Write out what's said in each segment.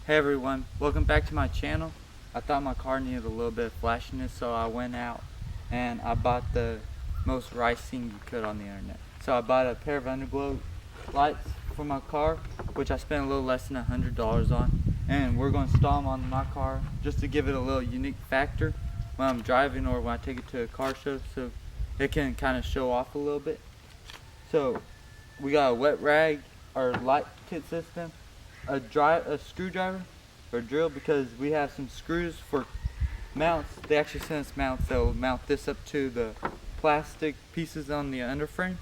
Hey everyone, welcome back to my channel. I thought my car needed a little bit of flashiness, so I went out and I bought the most rice thing you could on the internet. So I bought a pair of underglow lights for my car, which I spent a little less than $100 on, and we're going to install them on my car just to give it a little unique factor when I'm driving or when I take it to a car show, so it can kind of show off a little bit. So we got a wet rag, our light kit system, a screwdriver or drill, because we have some screws for mounts. They actually sent us mounts that will mount this up to the plastic pieces on the underframe,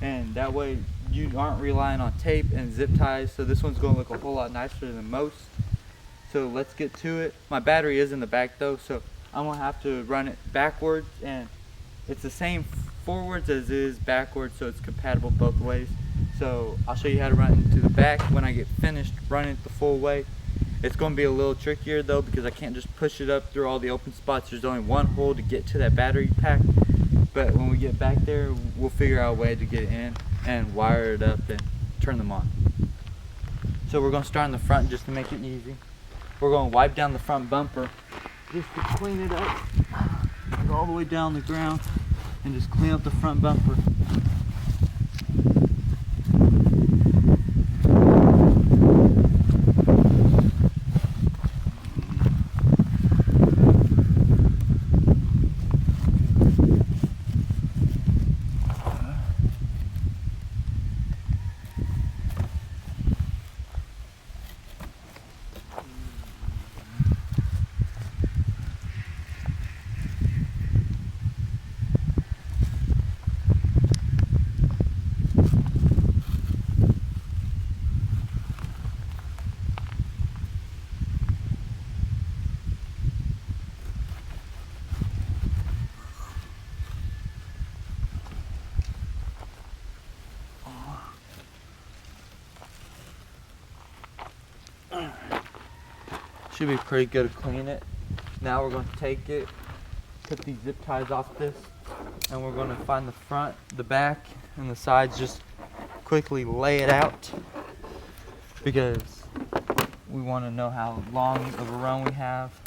and that way you aren't relying on tape and zip ties. So this one's going to look a whole lot nicer than most. So let's get to it. My battery is in the back though, so I'm gonna have to run it backwards, and it's the same forwards as it is backwards, so it's compatible both ways. So I'll show you how to run it to the back when I get finished running it the full way. It's going to be a little trickier though, because I can't just push it up through all the open spots. There's only one hole to get to that battery pack, but when we get back there we'll figure out a way to get it in and wire it up and turn them on. So we're going to start in the front just to make it easy. We're going to wipe down the front bumper just to clean it up. Go all the way down the ground and just clean up the front bumper. Should be pretty good to clean it. Now we're going to take it, put these zip ties off this, and we're going to find the front, the back, and the sides. Just quickly lay it out, because we want to know how long of a run we have,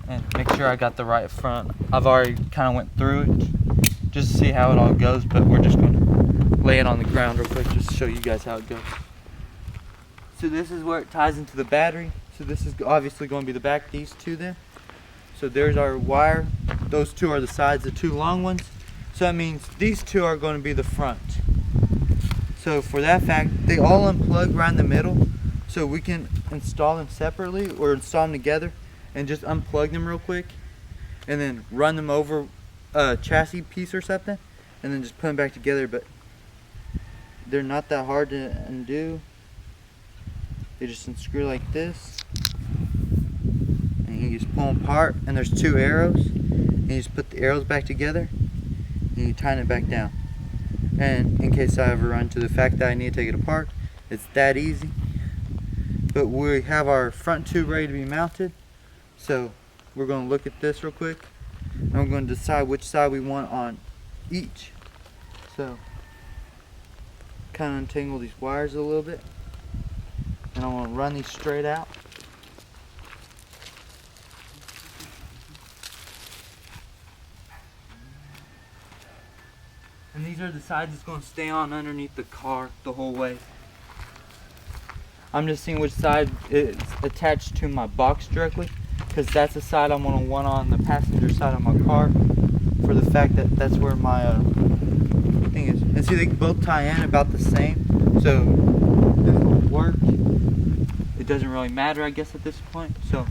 and make sure I got the right front. I've already kind of went through it just to see how it all goes, but we're just going to lay it on the ground real quick just to show you guys how it goes. So this is where it ties into the battery. So this is obviously going to be the back, these two there. So there's our wire. Those two are the sides, the two long ones. So that means these two are going to be the front. So for that fact, they all unplug right in the middle. So we can install them separately or install them together and just unplug them real quick. And then run them over a chassis piece or something. And then just put them back together. But they're not that hard to undo. They just unscrew like this, and you just pull them apart, and there's two arrows, and you just put the arrows back together, and you tighten it back down. And in case I ever run into the fact that I need to take it apart, it's that easy. But we have our front two ready to be mounted, so we're going to look at this real quick, and we're going to decide which side we want on each. So kind of untangle these wires a little bit. And I want to run these straight out. And these are the sides that's going to stay on underneath the car the whole way. I'm just seeing which side is attached to my box directly, because that's the side I'm going to want on the passenger side of my car, for the fact that that's where my thing is. And see, they both tie in about the same, so this will work. It doesn't really matter, I guess, at this point. So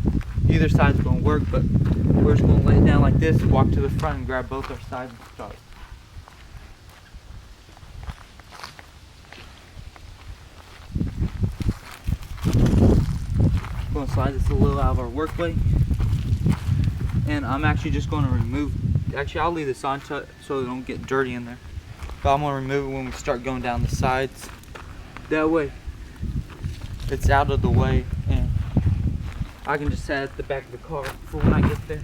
either side's going to work, but we're just going to lay it down like this, walk to the front, and grab both our sides and start. Going to slide this a little out of our workway, and I'm actually just going to remove. Actually, I'll leave this on so it don't get dirty in there. But I'm going to remove it when we start going down the sides. That way it's out of the way, and I can just set it at the back of the car for when I get there.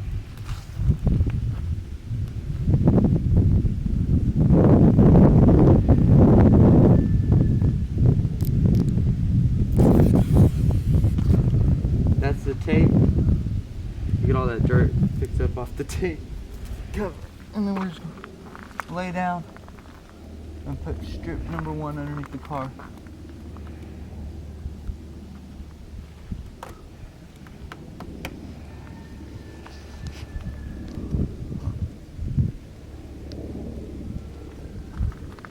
the tape. Get all that dirt picked up off the tape. Cover. And then we're just gonna lay down and put strip number 1 underneath the car.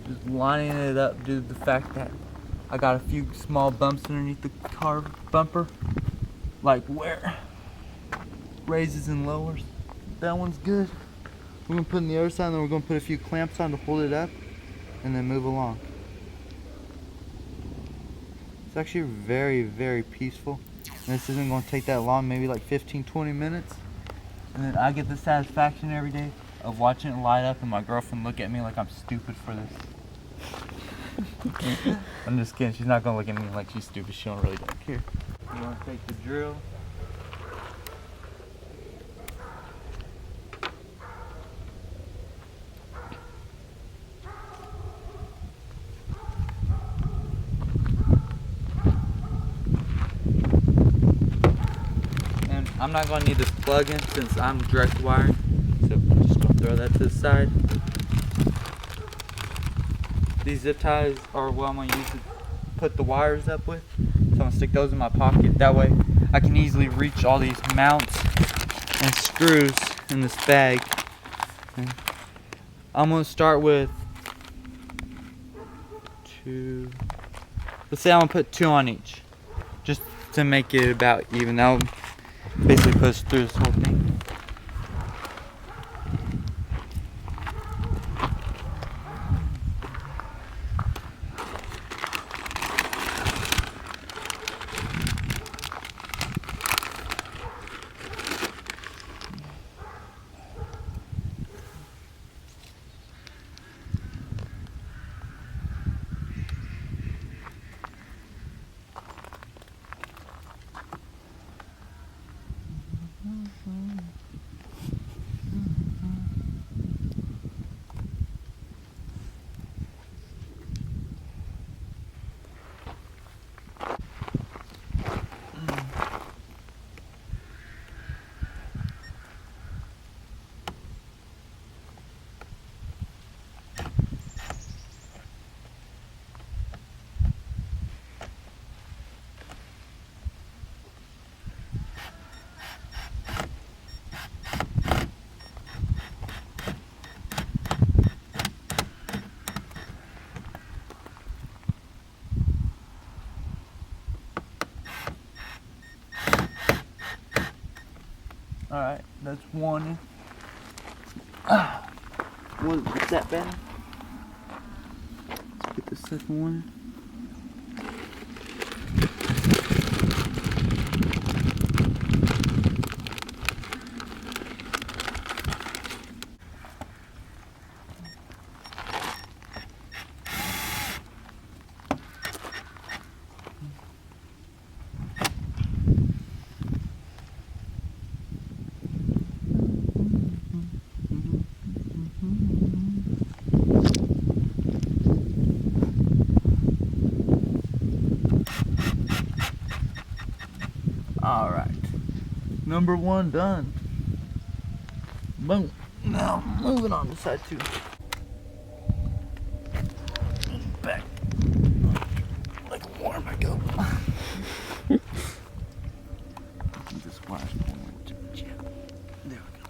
Just lining it up due to the fact that I got a few small bumps underneath the car bumper, like where raises and lowers. That one's good. We're gonna put on the other side, and then we're gonna put a few clamps on to hold it up and then move along. It's actually very, very peaceful. And this isn't gonna take that long, maybe like 15-20 minutes. And then I get the satisfaction every day of watching it light up and my girlfriend look at me like I'm stupid for this. I'm just kidding, she's not gonna look at me like she's stupid, she don't really care. You wanna take the drill. And I'm not gonna need this plug-in since I'm direct wiring, so I'm just gonna throw that to the side. These zip ties are what I'm going to use to put the wires up with. So I'm going to stick those in my pocket. That way I can easily reach all these mounts and screws in this bag. And I'm going to start with 2. Let's say I'm going to put 2 on each. Just to make it about even. That'll basically put us through this whole thing. Alright, that's one. What's that, Ben? Let's get the second one. Alright, number 1 done. Boom. Now moving on to side 2. Back. Like a warm I go. This wire's pulling to the jam. There we go.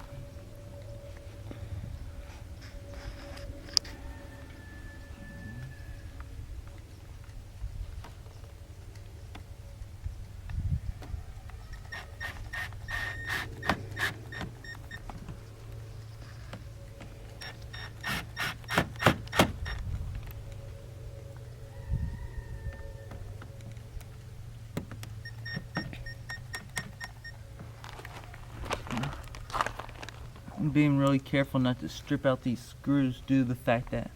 I'm being really careful not to strip out these screws due to the fact that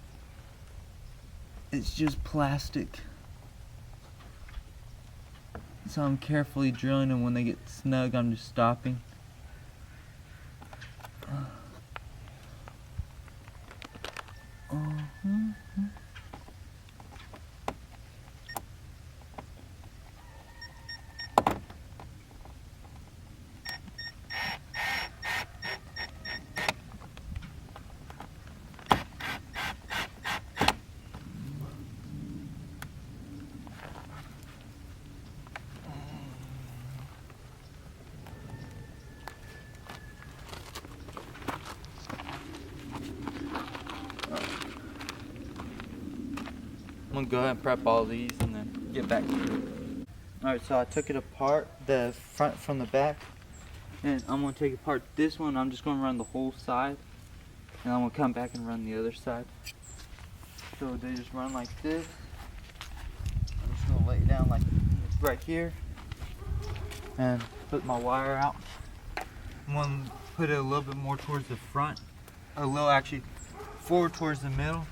it's just plastic. So I'm carefully drilling, and when they get snug, I'm just stopping. gonna go ahead and prep all these and then get back to it. Alright, so I took it apart, the front from the back, and I'm gonna take apart this one. I'm just gonna run the whole side, and I'm gonna come back and run the other side. So they just run like this. I'm just gonna lay it down like right here, and put my wire out. I'm gonna put it a little bit more towards the front, a little actually forward towards the middle,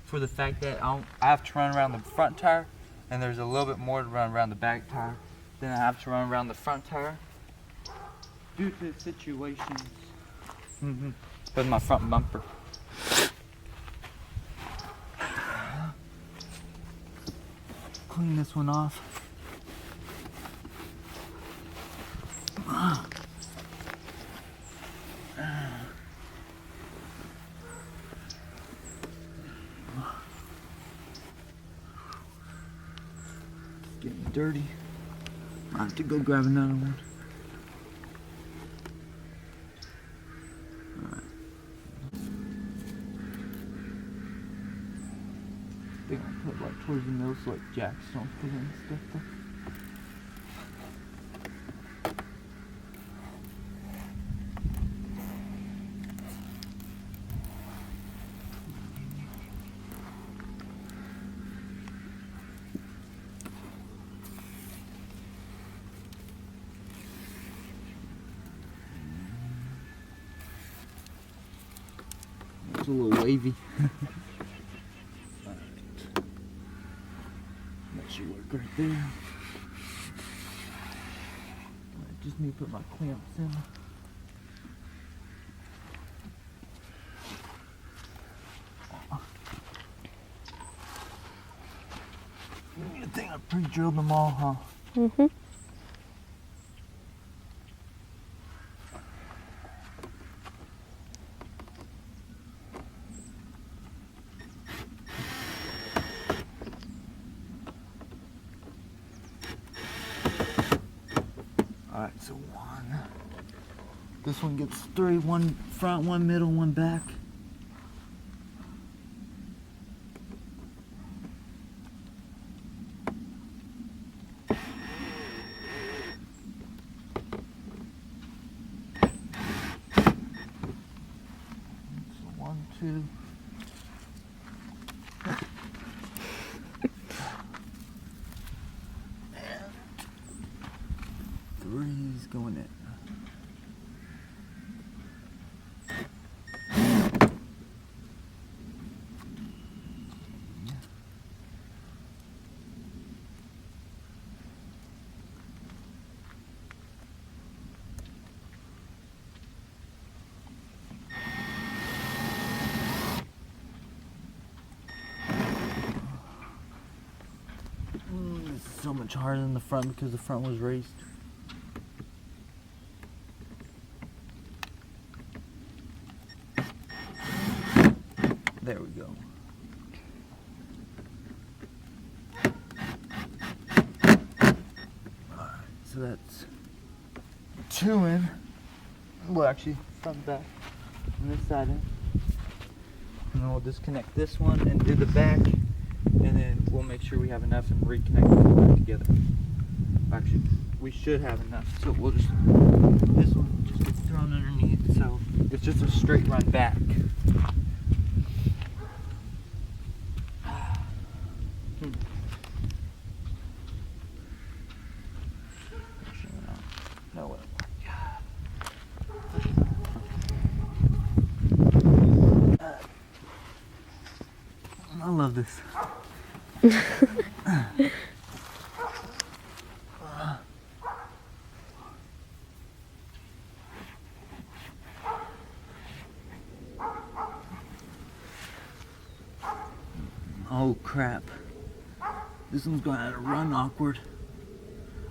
for the fact that I have to run around the front tire, and there's a little bit more to run around the back tire than I have to run around the front tire due to situations with my front bumper. Clean this one off. Getting dirty. I have to go grab another one. Alright. I think I'll put like towards the middle so like jacks don't fit in and stuff though. It's a little wavy. That should work right there. I just need to put my clamps in. I think I pre-drilled them all, huh? Mm-hmm. Alright, so one. This one gets three, one front, one middle, one back. So 1, 2. Three's going in. This is so much harder than the front because the front was raised. There we go. Alright, so that's 2 in. Well, actually, front, back, and this side in. And then we'll disconnect this one and do the back, and then we'll make sure we have enough and reconnect them back together. Actually, we should have enough, so we'll just, this one just gets thrown underneath, so it's just a straight run back. No way. I love this. Oh crap. This one's going to run awkward.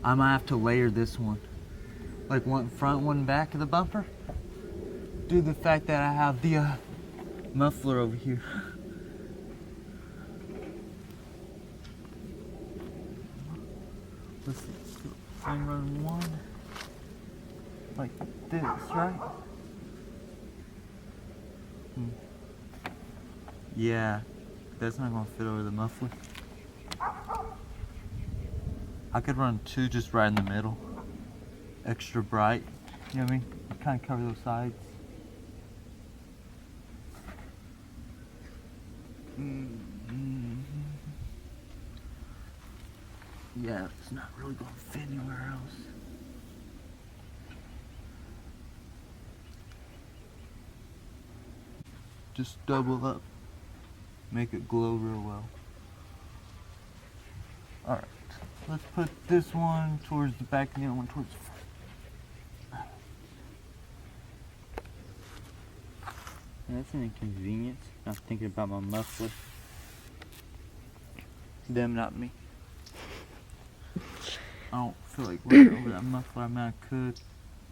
I might have to layer this one. Like one front, one back of the bumper. Due to the fact that I have the muffler over here. Let's see. I run one like this, right? Yeah, that's not gonna fit over the muffler. I could run 2 just right in the middle. Extra bright. You know what I mean? Kind of cover those sides. Yeah, it's not really gonna fit anywhere else. Just double up. Make it glow real well. Alright, let's put this one towards the back and the other one towards the front. That's an inconvenience. Not thinking about my muffler. Them, not me. I don't feel like running over that muffler. I mean, I could.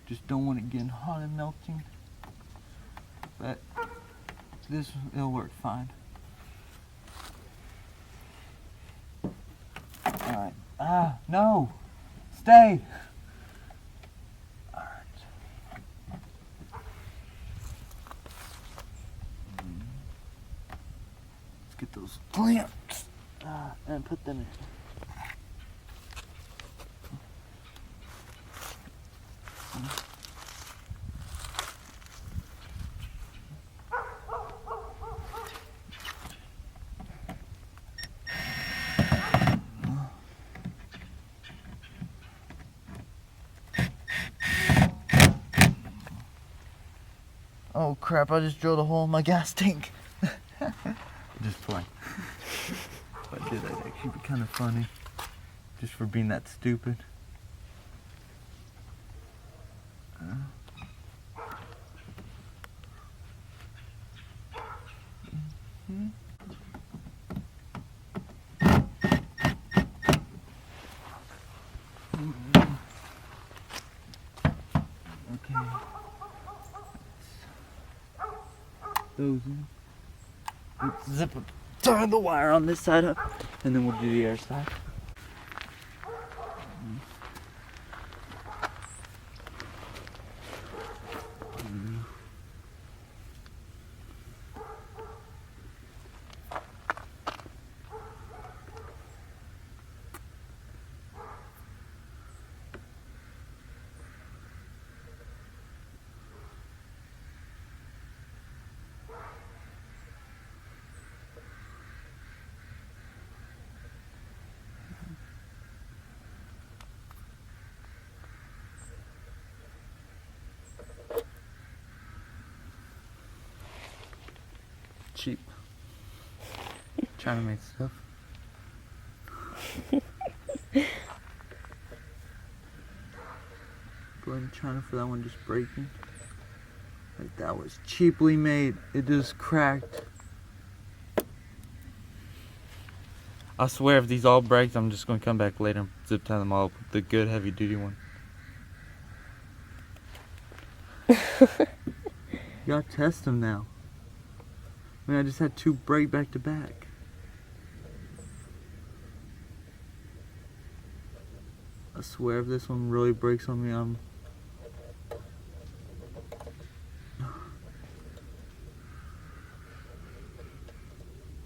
Just don't want it getting hot and melting. But this, it'll work fine. Alright. Ah, no! Stay! Alright. Let's get those clamps and put them in. Oh crap, I just drilled a hole in my gas tank. Just playing. If I did, that'd actually be kind of funny. Just for being that stupid. Okay. Those in. Let's zip it. Tie the wire on this side up, and then we'll do the other side. Cheap. Trying to make stuff. Go ahead and China for that one just breaking. Like that was cheaply made. It just cracked. I swear if these all break, I'm just gonna come back later and zip tie them all up with the good heavy duty one. You gotta test them now. I mean, I just had 2 break back to back. I swear if this one really breaks on me,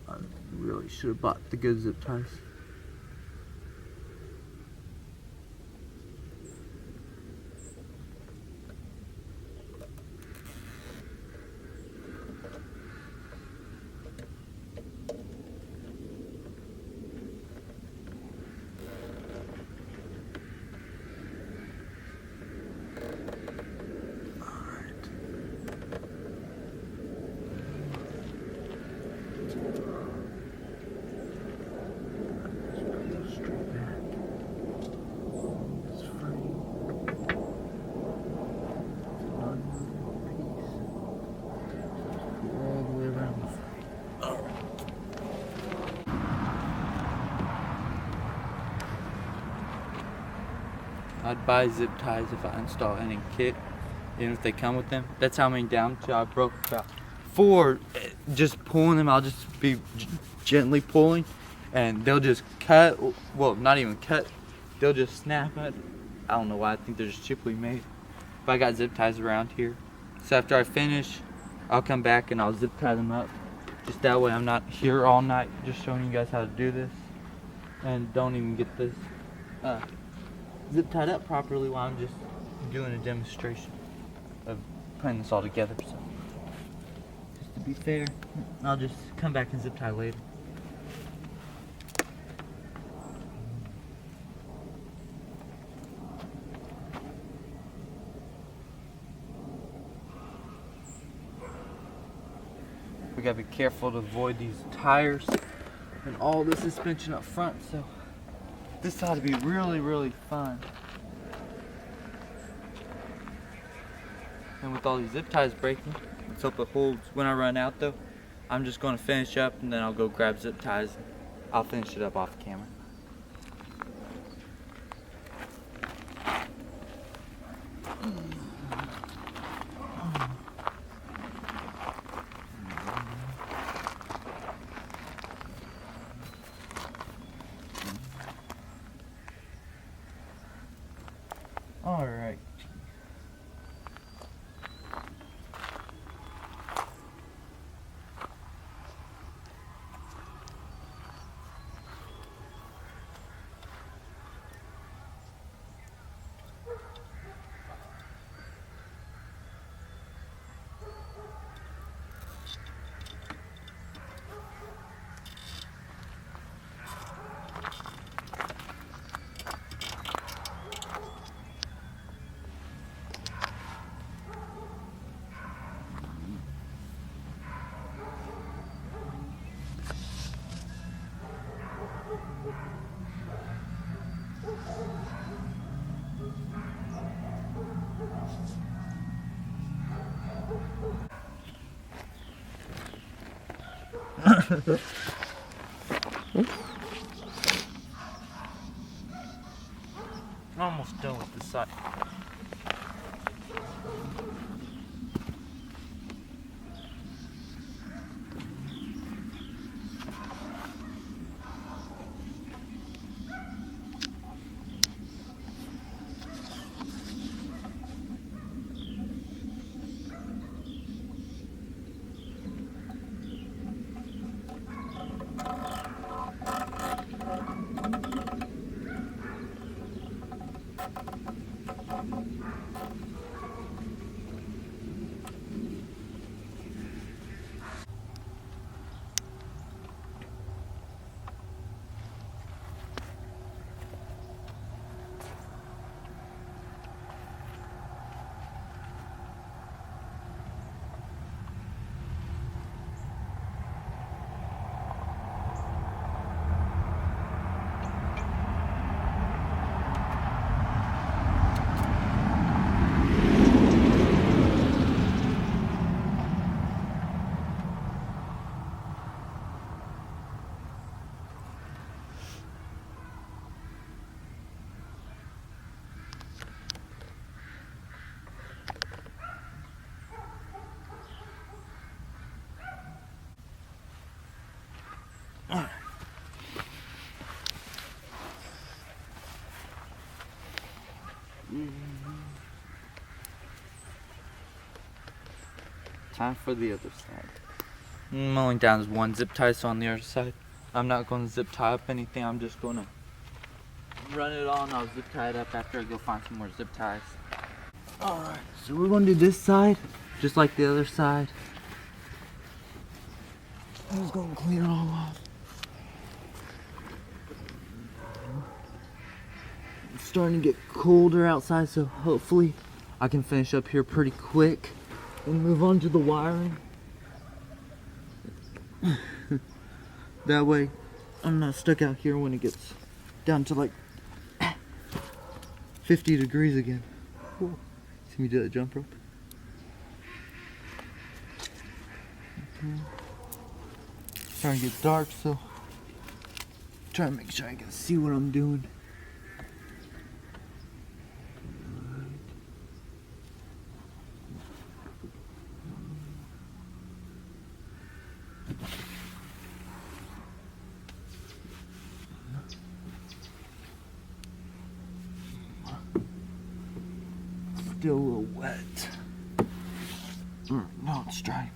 I really should have bought the good zip ties. I'd buy zip ties if I install any kit, even if they come with them. That's how many down to. I broke about 4 just pulling them. I'll just be gently pulling, and they'll just cut. Well, not even cut. They'll just snap it. I don't know why. I think they're just cheaply made. But I got zip ties around here. So after I finish, I'll come back and I'll zip tie them up, Just that way I'm not here all night just showing you guys how to do this. And don't even get this zip tied up properly while I'm just doing a demonstration of putting this all together. So just to be fair, I'll just come back and zip tie later. We gotta be careful to avoid these tires and all the suspension up front, so this ought to be really, really fun. And with all these zip ties breaking, let's hope it holds when I run out though. I'm just gonna finish up and then I'll go grab zip ties. I'll finish it up off camera. All right. I'm almost done with this side. Time for the other side. I'm only down to one zip tie, so on the other side, I'm not going to zip tie up anything. I'm just going to run it on. I'll zip tie it up after I go find some more zip ties. Alright, so we're going to do this side, just like the other side. I'm just going to clean it all off. It's starting to get colder outside, so hopefully I can finish up here pretty quick and move on to the wiring. That way I'm not stuck out here when it gets down to like 50 degrees again. Ooh. See me do that jump rope? It's starting to get dark, so try to make sure I can see what I'm doing. Still a little wet. No, it's dry.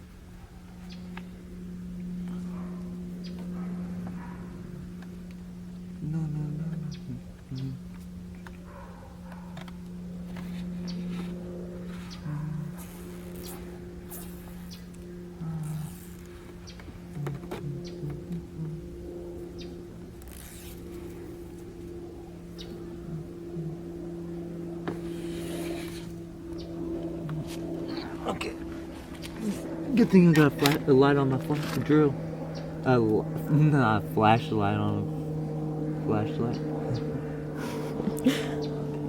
Okay. Good thing I got a light on my drill. Not a flashlight on a flashlight.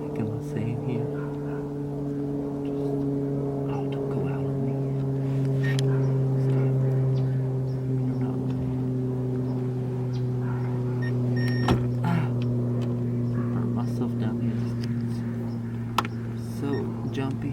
What am I saying here? Oh, don't go out on me. Burn myself down here. This thing's so jumpy.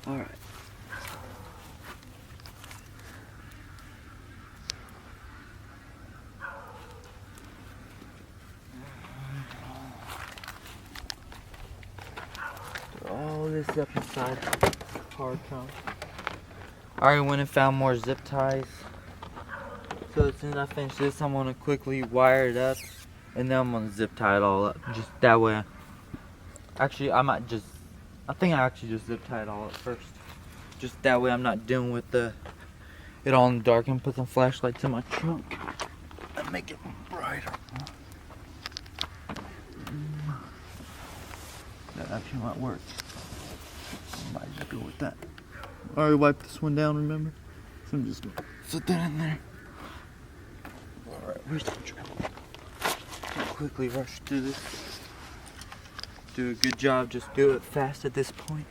Alright. Throw all this up inside the car trunk. I already went and found more zip ties. So as soon as I finish this, I'm gonna quickly wire it up, and then I'm gonna zip tie it all up. Just that way. Actually, I think I actually just zip tie it all up first. Just that way I'm not dealing with it all in the dark, and put some flashlights in my trunk and make it brighter. That actually might work. I might just go with that. I already wiped this one down, remember? So I'm just gonna put that in there. Alright, where's the drill? Quickly rush through this. Do a good job, just do it fast at this point.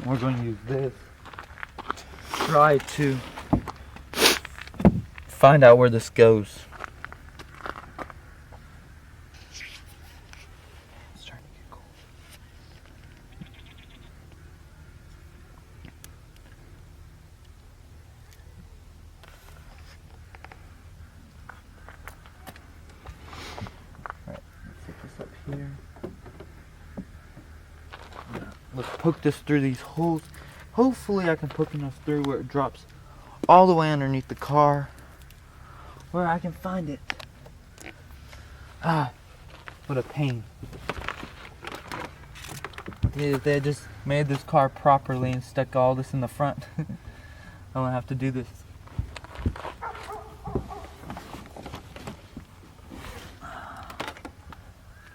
We're going to use this. Try to find out where this goes. It's starting to get cold. Alright, let's set this up here. Let's poke this through these holes. Hopefully I can poke enough through where it drops all the way underneath the car, where I can find it. Ah, what a pain. They just made this car properly and stuck all this in the front. I don't have to do this.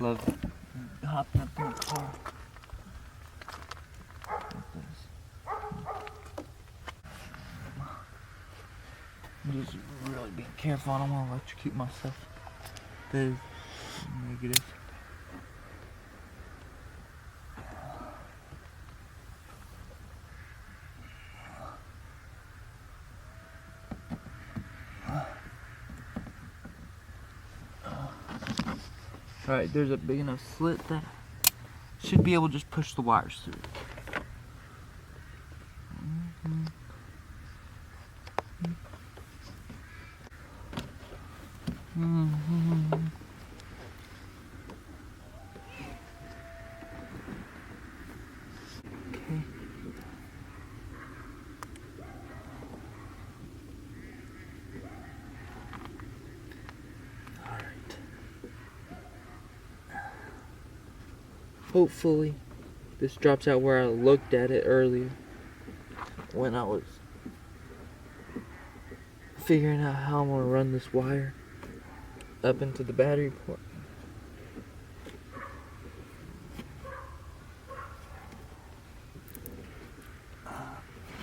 Love hopping up in the car. I'm just really being careful. I don't want to electrocute myself. That is negative. Alright, there's a big enough slit that should be able to just push the wires through. Okay. Hopefully this drops out where I looked at it earlier when I was figuring out how I'm going to run this wire up into the battery port.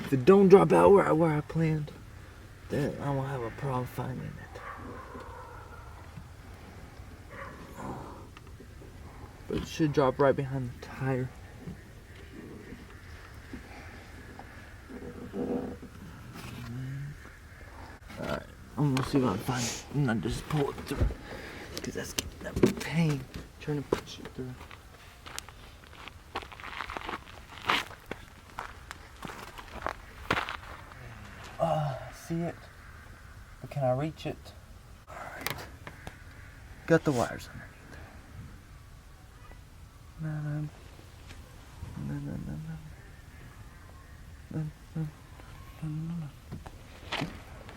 If it don't drop out where I planned, then I won't have a problem finding it. But it should drop right behind the tire. Alright, I'm gonna see if I can find it and then just pull it through. Because that's getting that pain trying to push it through. See it? But can I reach it? Alright. Got the wires underneath.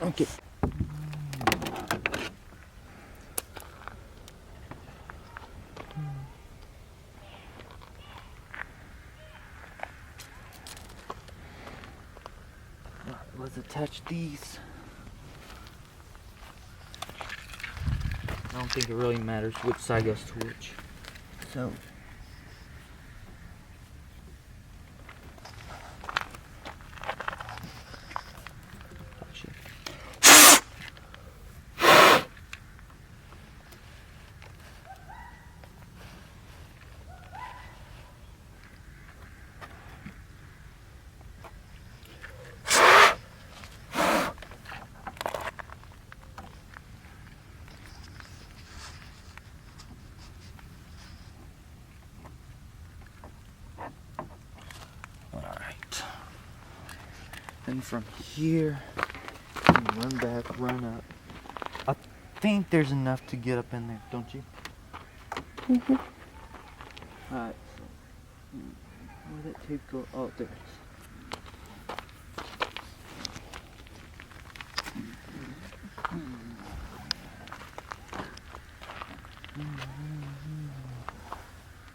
Okay. Alright, let's attach these. I don't think it really matters which side goes to which. So and from here, run back, run up. I think there's enough to get up in there, don't you? Mm-hmm. Alright, so where'd that tape go? Oh, there it is.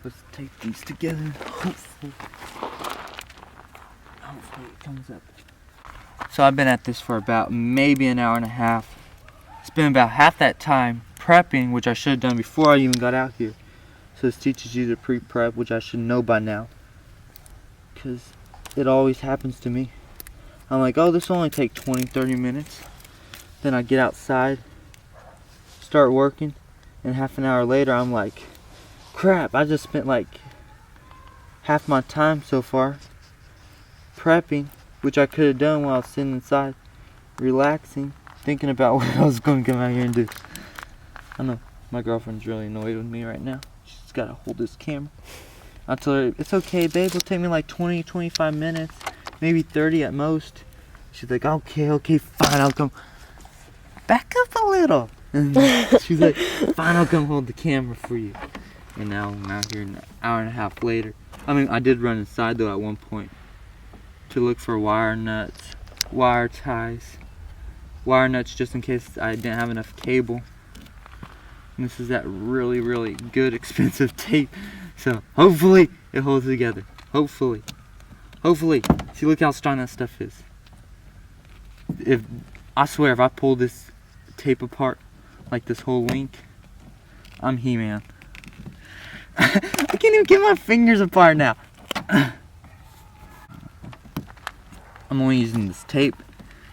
Let's tape these together. Hopefully it comes up. So I've been at this for about maybe an hour and a half. It's been about half that time prepping, which I should have done before I even got out here. So this teaches you to pre-prep, which I should know by now, because it always happens to me. I'm like, oh, this will only take 20-30 minutes. Then I get outside, start working, and half an hour later I'm like, crap, I just spent like half my time so far prepping, which I could have done while I was sitting inside, relaxing, thinking about what I was going to come out here and do. I know, my girlfriend's really annoyed with me right now. She's got to hold this camera. I told her, it's okay, babe, it'll take me like 20-25 minutes, maybe 30 at most. She's like, okay, fine, I'll come. Back up a little. And she's like, fine, I'll come hold the camera for you. And now I'm out here an hour and a half later. I mean, I did run inside though at one point to look for wire nuts, wire ties, wire nuts just in case I didn't have enough cable. And this is that really, really good expensive tape. So hopefully it holds together. Hopefully. See, look how strong that stuff is. if I swear if I pull this tape apart, like this whole link, I'm He-Man. I can't even get my fingers apart now. I'm only using this tape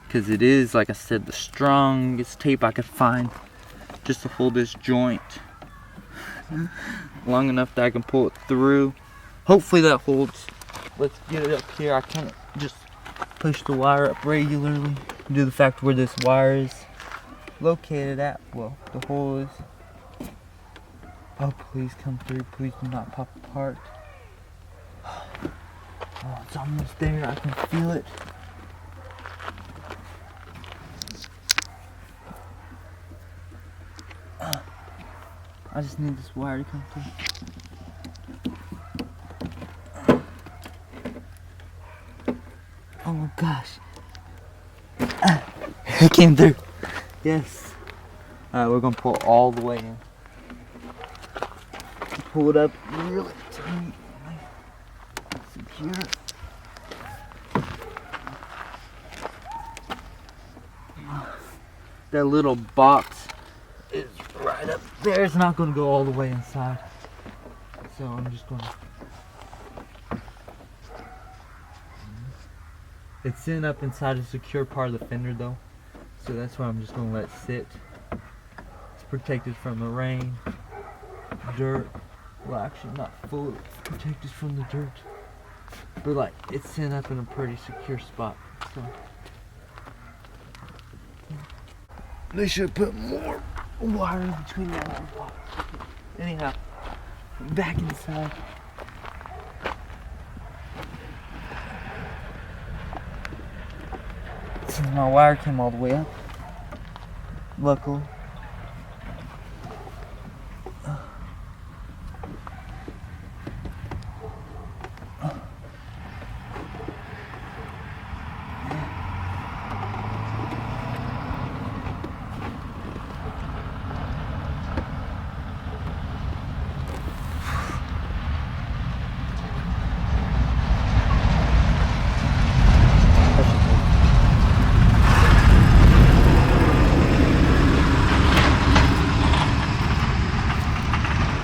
because it is, like I said, the strongest tape I could find just to hold this joint long enough that I can pull it through. Hopefully that holds. Let's get it up here. I can't just push the wire up regularly due to the fact where this wire is located at. Well, the hole is. Oh, please come through. Please do not pop apart. Oh, it's almost there. I can feel it. I just need this wire to come through. Oh my gosh. It came through. Yes. Alright, we're gonna pull all the way in. Pull it up really tight. Secure. That little box is right up there. It's not gonna go all the way inside. So I'm just gonna. It's sitting up inside a secure part of the fender though. So that's why I'm just gonna let it sit. It's protected from the rain, dirt. Well, actually not fully protected from the dirt. But like, it's sitting up in a pretty secure spot. So they should put more wire in between that and the box. Anyhow, back inside. Since my wire came all the way up, luckily.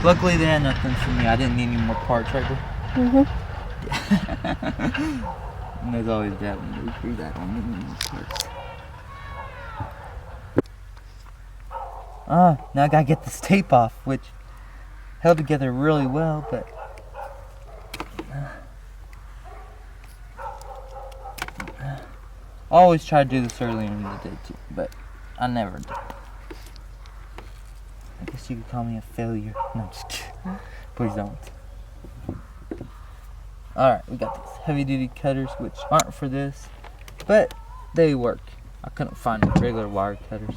Luckily they had nothing for me. I didn't need any more parts right there. And there's always that when you do that, I don't need any more parts. Now I gotta get this tape off, which held together really well, but I always try to do this earlier in the day too, but I never do. I guess you could call me a failure. No, I'm just kidding. Please don't. Alright, we got these heavy duty cutters, which aren't for this, but they work. I couldn't find regular wire cutters.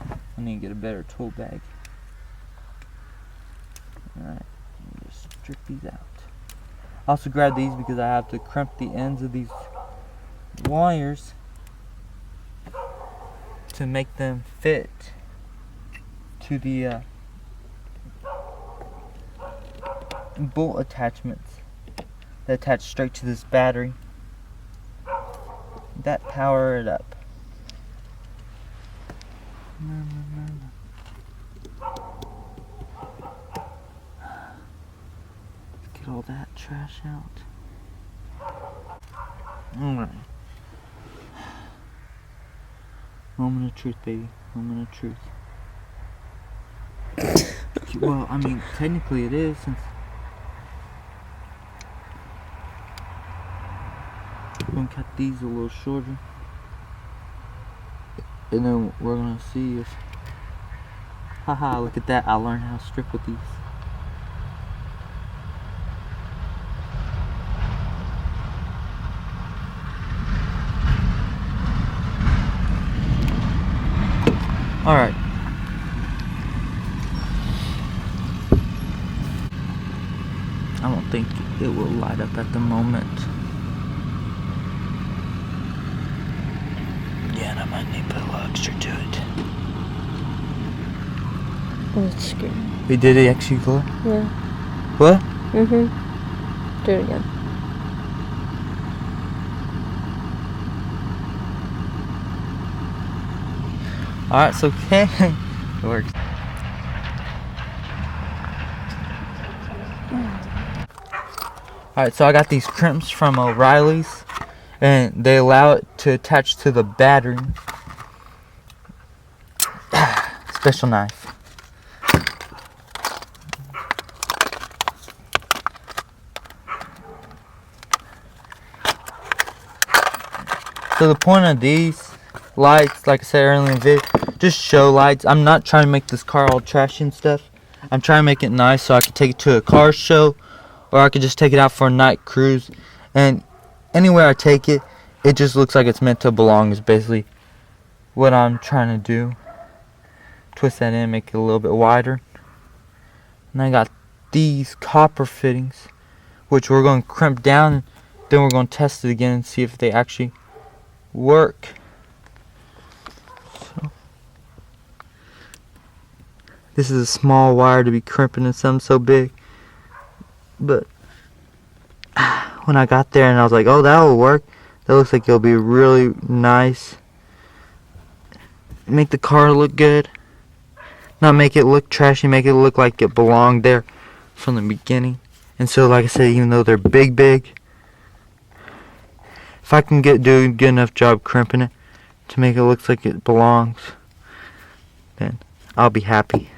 I need to get a better tool bag. Alright, just strip these out. I also grabbed these because I have to crimp the ends of these wires to make them fit to the bolt attachments that attach straight to this battery that power it up. Get all that trash out. Alright. Moment of truth, baby. Moment of truth. Well, I mean, technically it is, since we're gonna cut these a little shorter, and then we're gonna see if, haha, look at that, I learned how to strip with these. Alright. I don't think it will light up at the moment. Yeah, and I might need to put a little extra to it. Oh, that's scary. Wait, did it actually glow? Yeah. What? Do it again. Alright, so okay. It works. Alright, so I got these crimps from O'Reilly's, and they allow it to attach to the battery. Special knife. So the point of these lights, like I said earlier in the video, just show lights. I'm not trying to make this car all trashy and stuff. I'm trying to make it nice so I can take it to a car show, or I could just take it out for a night cruise. And anywhere I take it, it just looks like it's meant to belong is basically what I'm trying to do. Twist that in, make it a little bit wider. And I got these copper fittings, which we're going to crimp down. Then we're going to test it again and see if they actually work. So, this is a small wire to be crimping in something so big. But when I got there and I was like, oh, that will work. That looks like it'll be really nice. Make the car look good. Not make it look trashy, make it look like it belonged there from the beginning. And so, like I said, even though they're big, if I can do a good enough job crimping it to make it look like it belongs, then I'll be happy.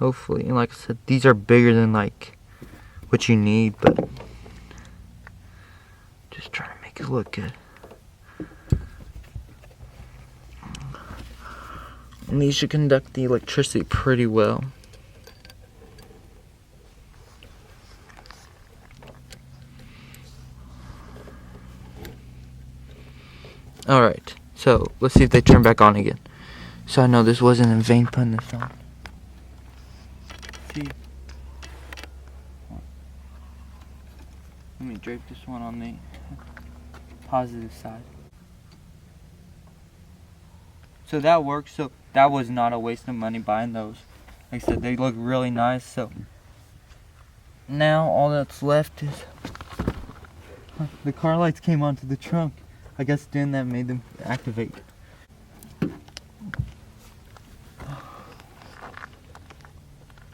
Hopefully, and like I said, these are bigger than like what you need, but just trying to make it look good. And these should conduct the electricity pretty well. Alright, so let's see if they turn back on again. So I know this wasn't in vain putting this on. See. Let me drape this one on the positive side. So that works. So that was not a waste of money buying those. Like I said, they look really nice. So now all that's left is the car lights came onto the trunk. I guess doing that made them activate.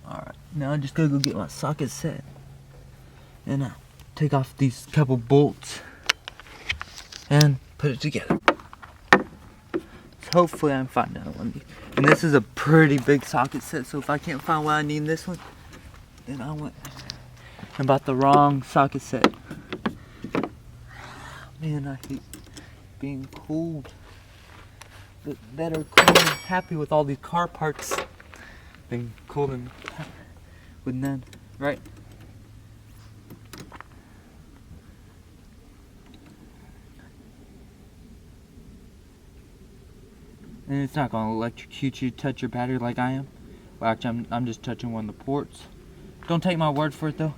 Alright, now I just gotta go get my socket set and take off these couple bolts and put it together. So hopefully I can find another one. And this is a pretty big socket set, so if I can't find what I need in this one, then I went and bought the wrong socket set. Man, I hate being cold. But better cold and happy with all these car parts than cold and with none, right? And it's not going to electrocute you to touch your battery like I am. Well, actually, I'm just touching one of the ports. Don't take my word for it, though.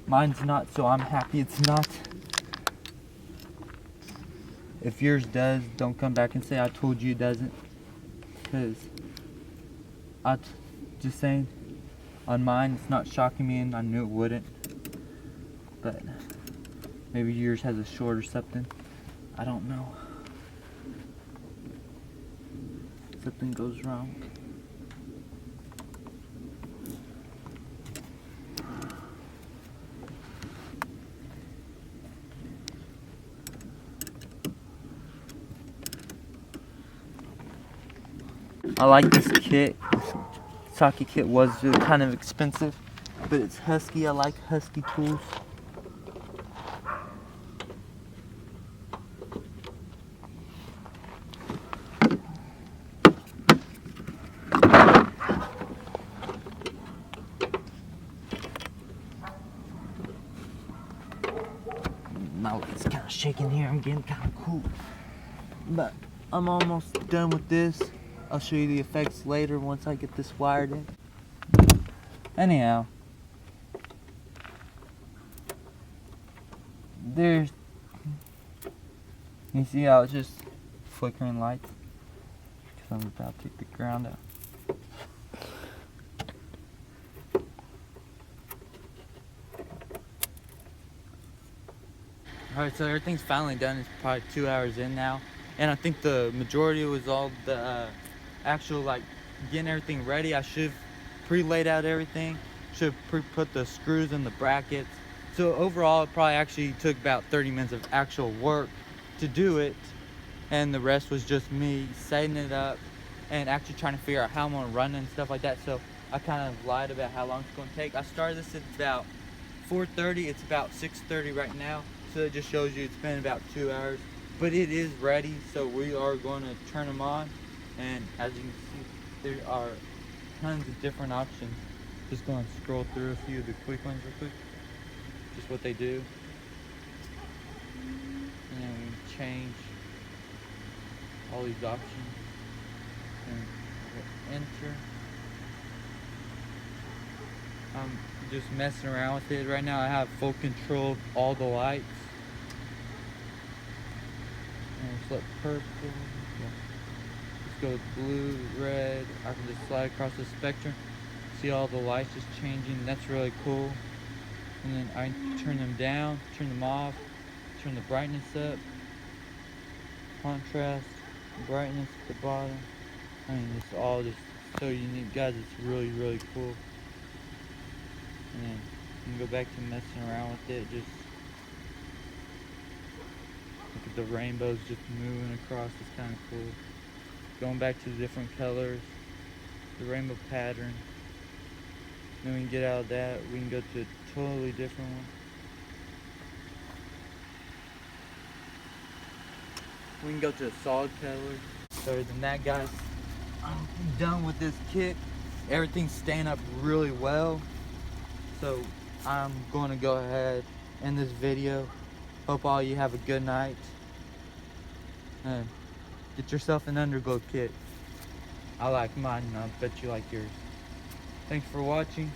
Mine's not, so I'm happy it's not. If yours does, don't come back and say I told you it doesn't. Because just saying, on mine, it's not shocking me, and I knew it wouldn't. But maybe yours has a short or something. I don't know. Something goes wrong. I like this kit. This socket kit was kind of expensive, but it's Husky. I like Husky tools. My leg's kind of shaking here. I'm getting kind of cool. But I'm almost done with this. I'll show you the effects later once I get this wired in. Anyhow, you see how it's just flickering lights? Because I'm about to take the ground out. Alright, so everything's finally done. It's probably 2 hours in now. And I think the majority was all the actual, like, getting everything ready. I should have pre-laid out everything. Should have pre-put the screws in the brackets. So overall, it probably actually took about 30 minutes of actual work to do it. And the rest was just me setting it up and actually trying to figure out how I'm gonna run it and stuff like that. So I kind of lied about how long it's gonna take. I started this at about 4:30. It's about 6:30 right now. So it just shows you it's been about 2 hours. But it is ready, so we are going to turn them on. And as you can see, there are tons of different options. Just going to scroll through a few of the quick ones real quick. Just what they do. And then we change all these options. And we'll enter. I'm just messing around with it right now. I have full control of all the lights. And select purple. Yeah. Let's go with blue, red. I can just slide across the spectrum. See all the lights just changing. That's really cool. And then I turn them down, turn them off, turn the brightness up, contrast, brightness at the bottom. I mean, it's all just so unique, guys. It's really, really cool. And then you can go back to messing around with it. Just look at the rainbows just moving across. It's kind of cool. Going back to the different colors, the rainbow pattern. Then we can get out of that. We can go to a totally different one. We can go to a solid color. Other than that, guys, I'm done with this kit. Everything's staying up really well. So I'm going to go ahead and end this video. Hope all you have a good night. And get yourself an underglow kit. I like mine, and I bet you like yours. Thanks for watching.